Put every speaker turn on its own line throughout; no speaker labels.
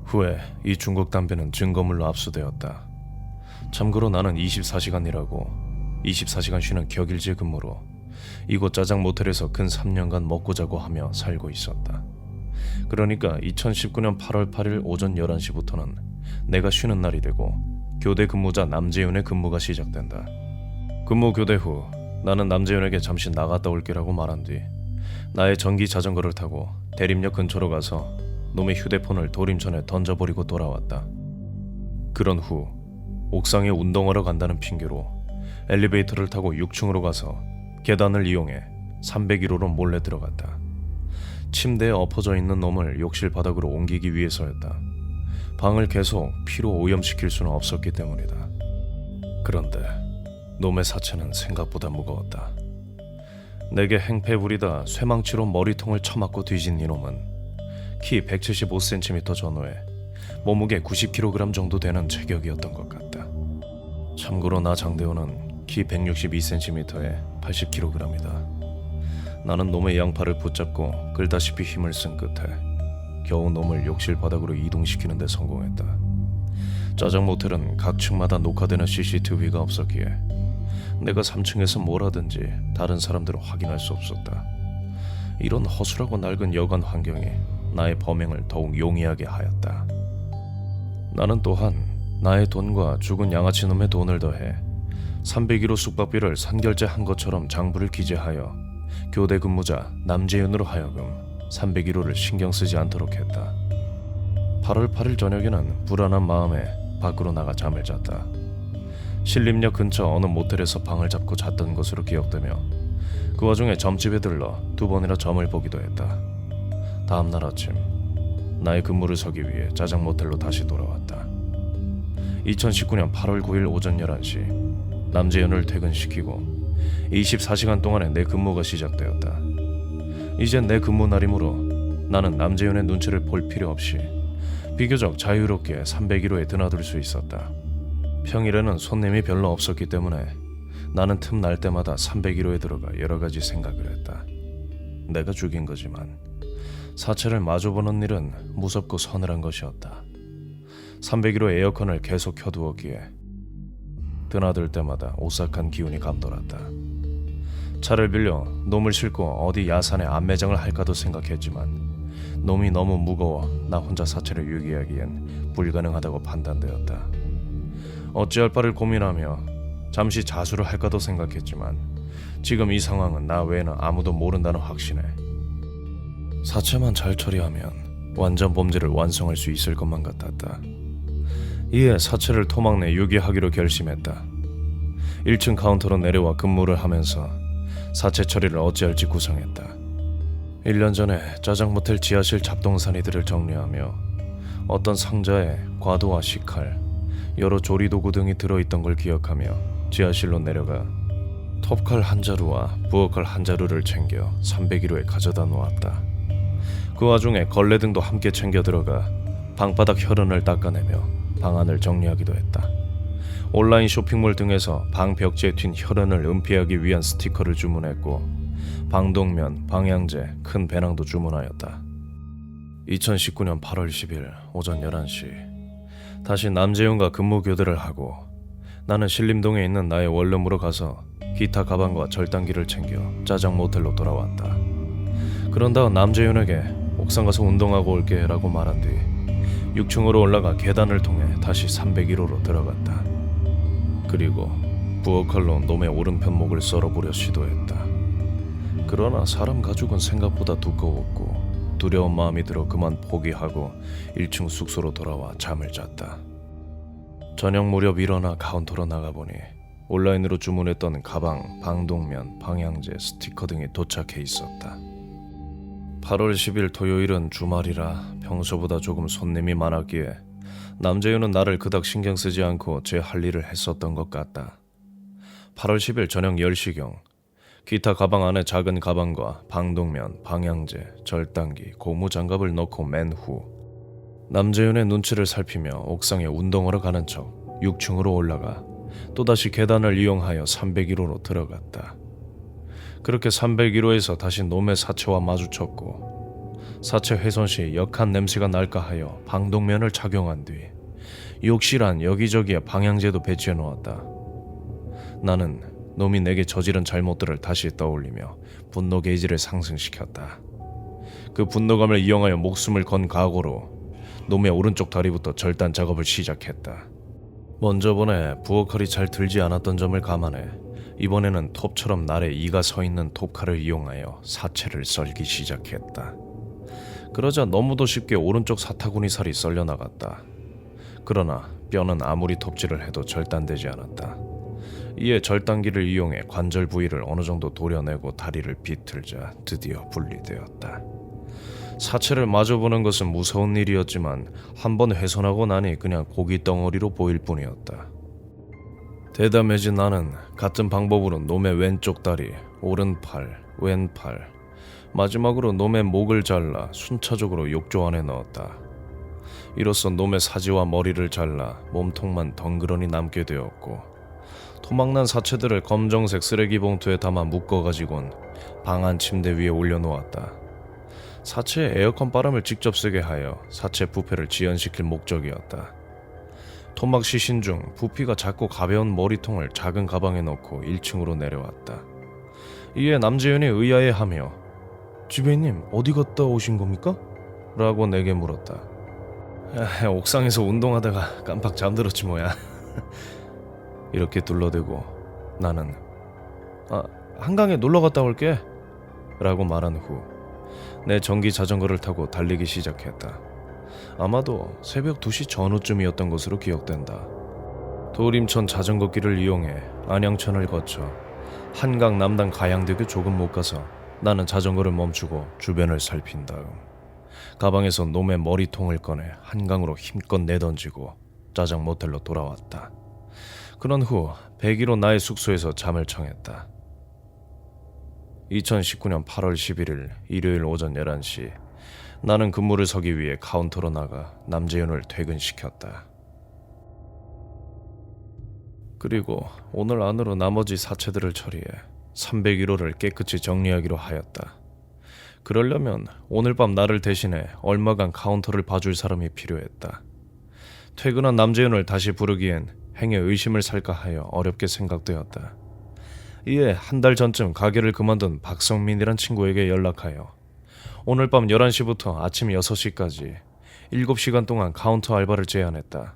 후에 이 중국 담배는 증거물로 압수되었다. 참고로 나는 24시간 일하고 24시간 쉬는 격일제 근무로 이곳 짜장 모텔에서 근 3년간 먹고 자고 하며 살고 있었다. 그러니까 2019년 8월 8일 오전 11시부터는 내가 쉬는 날이 되고 교대 근무자 남재윤의 근무가 시작된다. 근무 교대 후 나는 남재윤에게 잠시 나갔다 올게라고 말한 뒤 나의 전기 자전거를 타고 대림역 근처로 가서 놈의 휴대폰을 도림천에 던져버리고 돌아왔다. 그런 후 옥상에 운동하러 간다는 핑계로 엘리베이터를 타고 6층으로 가서 계단을 이용해 301호로 몰래 들어갔다. 침대에 엎어져 있는 놈을 욕실 바닥으로 옮기기 위해서였다. 방을 계속 피로 오염시킬 수는 없었기 때문이다. 그런데 놈의 사체는 생각보다 무거웠다. 내게 행패 부리다 쇠망치로 머리통을 쳐맞고 뒤진 이놈은 키 175cm 전후에 몸무게 90kg 정도 되는 체격이었던 것 같다. 참고로 나 장대호는 키 162cm에 80kg이다. 나는 놈의 양팔을 붙잡고 끌다시피 힘을 쓴 끝에 겨우 놈을 욕실 바닥으로 이동시키는 데 성공했다. 짜장 모텔은 각 층마다 녹화되는 CCTV가 없었기에 내가 3층에서 뭘 하든지 다른 사람들은 확인할 수 없었다. 이런 허술하고 낡은 여관 환경이 나의 범행을 더욱 용이하게 하였다. 나는 또한 나의 돈과 죽은 양아치 놈의 돈을 더해 301호 숙박비를 선결제한 것처럼 장부를 기재하여 교대 근무자 남재윤으로 하여금 301호를 신경 쓰지 않도록 했다. 8월 8일 저녁에는 불안한 마음에 밖으로 나가 잠을 잤다. 신림역 근처 어느 모텔에서 방을 잡고 잤던 것으로 기억되며 그 와중에 점집에 들러 2번이나 점을 보기도 했다. 다음날 아침 나의 근무를 서기 위해 짜장 모텔로 다시 돌아왔다. 2019년 8월 9일 오전 11시 남재윤을 퇴근시키고 24시간 동안의 내 근무가 시작되었다. 이젠 내 근무 날이므로 나는 남재윤의 눈치를 볼 필요 없이 비교적 자유롭게 301호에 드나들 수 있었다. 평일에는 손님이 별로 없었기 때문에 나는 틈날 때마다 301호에 들어가 여러 가지 생각을 했다. 내가 죽인 거지만 사체를 마주보는 일은 무섭고 서늘한 것이었다. 301호 에어컨을 계속 켜두었기에 드나들 때마다 오싹한 기운이 감돌았다. 차를 빌려 놈을 싣고 어디 야산에 안매장을 할까도 생각했지만 놈이 너무 무거워 나 혼자 사체를 유기하기엔 불가능하다고 판단되었다. 어찌할 바를 고민하며 잠시 자수를 할까도 생각했지만 지금 이 상황은 나 외에는 아무도 모른다는 확신에 사체만 잘 처리하면 완전 범죄를 완성할 수 있을 것만 같았다. 이에 사체를 토막 내 유기하기로 결심했다. 1층 카운터로 내려와 근무를 하면서 사체 처리를 어찌할지 구상했다. 1년 전에 짜장 모텔 지하실 잡동사니들을 정리하며 어떤 상자에 과도와 식칼, 여러 조리도구 등이 들어있던 걸 기억하며 지하실로 내려가 톱칼 한 자루와 부엌칼 한 자루를 챙겨 301호에 가져다 놓았다. 그 와중에 걸레 등도 함께 챙겨 들어가 방바닥 혈흔을 닦아내며 방안을 정리하기도 했다. 온라인 쇼핑몰 등에서 방 벽지에 튄 혈흔을 은폐하기 위한 스티커를 주문했고 방독면, 방향제, 큰 배낭도 주문하였다. 2019년 8월 10일 오전 11시 다시 남재윤과 근무 교대를 하고 나는 신림동에 있는 나의 원룸으로 가서 기타 가방과 절단기를 챙겨 짜장 모텔로 돌아왔다. 그런 다음 남재윤에게 옥상 가서 운동하고 올게 라고 말한 뒤 6층으로 올라가 계단을 통해 다시 301호로 들어갔다. 그리고 부엌칼로 놈의 오른편 목을 썰어보려 시도했다. 그러나 사람 가죽은 생각보다 두꺼웠고 두려운 마음이 들어 그만 포기하고 1층 숙소로 돌아와 잠을 잤다. 저녁 무렵 일어나 카운터로 나가보니 온라인으로 주문했던 가방, 방독면, 방향제, 스티커 등이 도착해 있었다. 8월 10일 토요일은 주말이라 평소보다 조금 손님이 많았기에 남재윤은 나를 그닥 신경 쓰지 않고 제 할 일을 했었던 것 같다. 8월 10일 저녁 10시경 기타 가방 안에 작은 가방과 방독면, 방향제, 절단기, 고무장갑을 넣고 맨 후 남재윤의 눈치를 살피며 옥상에 운동하러 가는 척 6층으로 올라가 또다시 계단을 이용하여 301호로 들어갔다. 그렇게 301호에서 다시 놈의 사체와 마주쳤고 사체 훼손 시 역한 냄새가 날까 하여 방독면을 착용한 뒤 욕실 안 여기저기에 방향제도 배치해 놓았다. 나는 놈이 내게 저지른 잘못들을 다시 떠올리며 분노 게이지를 상승시켰다. 그 분노감을 이용하여 목숨을 건 각오로 놈의 오른쪽 다리부터 절단 작업을 시작했다. 먼저 번에 부엌칼이 잘 들지 않았던 점을 감안해 이번에는 톱처럼 날에 이가 서 있는 톱칼을 이용하여 사체를 썰기 시작했다. 그러자 너무도 쉽게 오른쪽 사타구니 살이 썰려 나갔다. 그러나 뼈는 아무리 톱질을 해도 절단되지 않았다. 이에 절단기를 이용해 관절 부위를 어느 정도 도려내고 다리를 비틀자 드디어 분리되었다. 사체를 마주보는 것은 무서운 일이었지만 한번 훼손하고 나니 그냥 고기 덩어리로 보일 뿐이었다. 대담해진 나는 같은 방법으로 놈의 왼쪽 다리, 오른팔, 왼팔, 마지막으로 놈의 목을 잘라 순차적으로 욕조 안에 넣었다. 이로써 놈의 사지와 머리를 잘라 몸통만 덩그러니 남게 되었고 토막난 사체들을 검정색 쓰레기 봉투에 담아 묶어가지곤 방 안 침대 위에 올려놓았다. 사체에 에어컨 바람을 직접 쓰게 하여 사체 부패를 지연시킬 목적이었다. 토막 시신 중 부피가 작고 가벼운 머리통을 작은 가방에 넣고 1층으로 내려왔다. 이에 남재현이 의아해하며 지배님 어디 갔다 오신 겁니까? 라고 내게 물었다. 옥상에서 운동하다가 깜빡 잠들었지 뭐야. 이렇게 둘러대고 나는 한강에 놀러 갔다 올게 라고 말한 후 내 전기 자전거를 타고 달리기 시작했다. 아마도 새벽 2시 전후쯤이었던 것으로 기억된다. 도림천 자전거길을 이용해 안양천을 거쳐 한강 남단 가양대교 조금 못 가서 나는 자전거를 멈추고 주변을 살핀 다음 가방에서 놈의 머리통을 꺼내 한강으로 힘껏 내던지고 짜장 모텔로 돌아왔다. 그런 후 101호 나의 숙소에서 잠을 청했다. 2019년 8월 11일 일요일 오전 11시 나는 근무를 서기 위해 카운터로 나가 남재윤을 퇴근시켰다. 그리고 오늘 안으로 나머지 사체들을 처리해 301호를 깨끗이 정리하기로 하였다. 그러려면 오늘 밤 나를 대신해 얼마간 카운터를 봐줄 사람이 필요했다. 퇴근한 남재윤을 다시 부르기엔 행여 의심을 살까 하여 어렵게 생각되었다. 이에 한 달 전쯤 가게를 그만둔 박성민이란 친구에게 연락하여 오늘 밤 11시부터 아침 6시까지 7시간 동안 카운터 알바를 제안했다.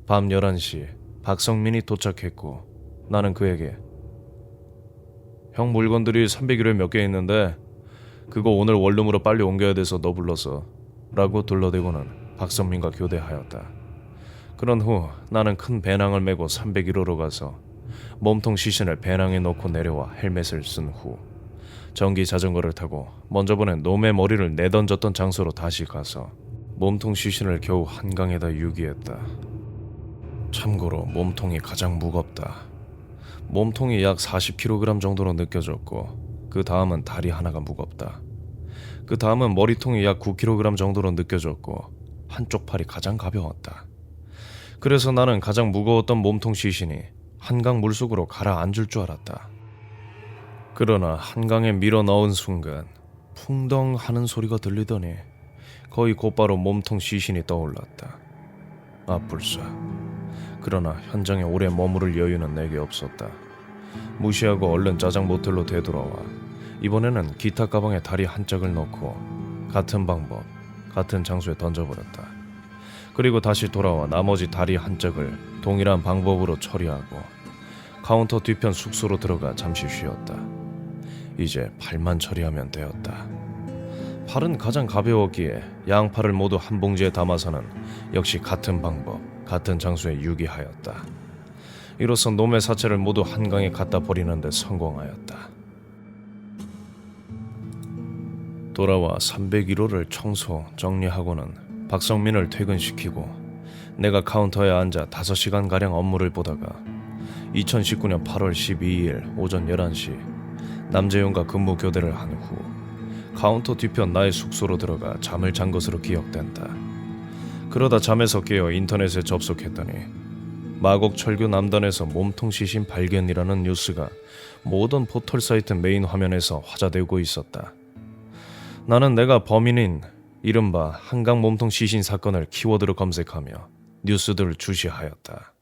밤 11시 박성민이 도착했고 나는 그에게 형 물건들이 301호에 몇 개 있는데 그거 오늘 원룸으로 빨리 옮겨야 돼서 너 불러서 라고 둘러대고는 박성민과 교대하였다. 그런 후 나는 큰 배낭을 메고 301호로 가서 몸통 시신을 배낭에 넣고 내려와 헬멧을 쓴 후 전기 자전거를 타고 먼저 보낸 놈의 머리를 내던졌던 장소로 다시 가서 몸통 시신을 겨우 한강에다 유기했다. 참고로 몸통이 가장 무겁다. 몸통이 약 40kg 정도로 느껴졌고 그 다음은 다리 하나가 무겁다. 그 다음은 머리통이 약 9kg 정도로 느껴졌고 한쪽 팔이 가장 가벼웠다. 그래서 나는 가장 무거웠던 몸통 시신이 한강 물속으로 가라앉을 줄 알았다. 그러나 한강에 밀어 넣은 순간 풍덩 하는 소리가 들리더니 거의 곧바로 몸통 시신이 떠올랐다. 불사. 그러나 현장에 오래 머무를 여유는 내게 없었다. 무시하고 얼른 짜장 모텔로 되돌아와 이번에는 기타 가방에 다리 한 짝을 넣고 같은 방법, 같은 장소에 던져버렸다. 그리고 다시 돌아와 나머지 다리 한 짝을 동일한 방법으로 처리하고 카운터 뒤편 숙소로 들어가 잠시 쉬었다. 이제 팔만 처리하면 되었다. 팔은 가장 가벼웠기에 양팔을 모두 한 봉지에 담아서는 역시 같은 방법, 같은 장소에 유기하였다. 이로써 놈의 사체를 모두 한강에 갖다 버리는 데 성공하였다. 돌아와 301호를 청소, 정리하고는 박성민을 퇴근시키고 내가 카운터에 앉아 5시간가량 업무를 보다가 2019년 8월 12일 오전 11시 남재윤과 근무 교대를 한 후 카운터 뒤편 나의 숙소로 들어가 잠을 잔 것으로 기억된다. 그러다 잠에서 깨어 인터넷에 접속했더니 마곡철교 남단에서 몸통 시신 발견이라는 뉴스가 모든 포털 사이트 메인 화면에서 화자되고 있었다. 나는 내가 범인인 이른바 한강 몸통 시신 사건을 키워드로 검색하며 뉴스들을 주시하였다.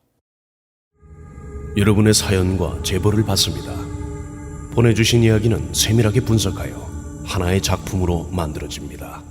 여러분의 사연과 제보를 받습니다. 보내주신 이야기는 세밀하게 분석하여 하나의 작품으로 만들어집니다.